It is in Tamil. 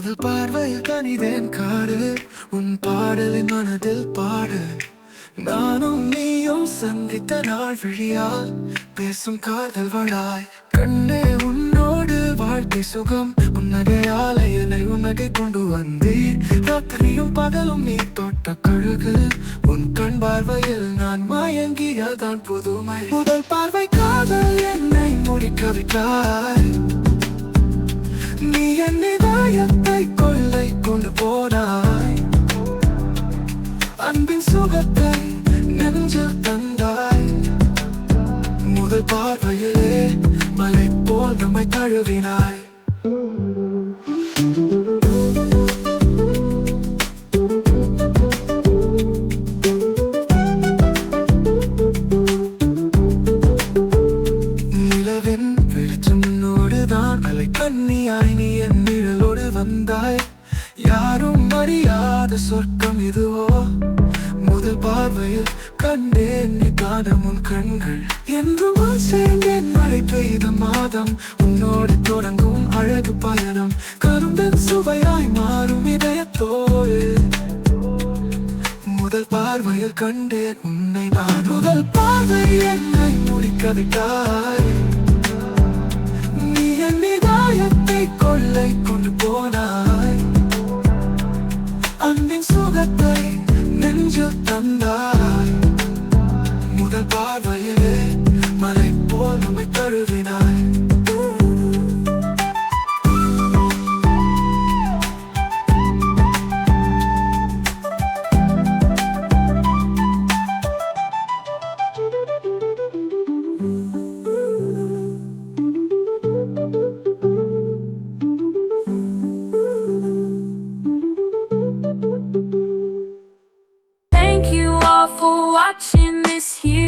முதல் பார்வையில் கனிதேன் காடு, உன் பாடலின் மனதில் பாடு. நானும் நீயும் சந்தித்த நாள் விழியால் பேசும் காதல் வளாய். கண்ணே உன்னோடு வாழ்க்கை சுகம், உன்னகையால என்னை உன்னகை கொண்டு வந்தீர். ராத்திரியும் பகலும் நீ தொட்ட கழுகு, உன் கண் பார்வையில் நான் மயங்கியதான் புதுமை. முதல் பார்வை காதல் என்னை முடிக்கவிட்டாய். நீ என் இதயத்தை கொள்ளை கொண்டு போனாய். அன்பின் சுகத்தை நெஞ்சில் தந்தாய். முதல் பார்வையிலே மலை போல் நம்மை தழுவினாய். நிலவின் வெளிச்சமோடுதான் அலை கண்ணியாய் நீ என் நிழலோடு வந்தாய். யாரும் அறியாத சொர்க்கம் இதுவோ, முதல் பார்வையில் கண்டேன் நீ காணும் உன் கண்கள். என்றும் சேர்ந்தேன் மழை பெய்த மாதம், உன்னோடு தொடங்கும் அழகு பயணம். கரும்பின் சுவையாய் மாறும் இதயத்தோடு, முதல் பார்வையில் கண்டேன் உன்னை நான். முதல் பார்வை என்னை முடிக்கவிட்டாய். நீ என் இதயத்தை கொள்ளை கொண்டு போனாய். அன்பின் சுகத்தை நெஞ்சில் தந்தாய். முதல் பார்வையிலே மலை போல் நம்மை தழுவினாய். Thank you all for watching this here.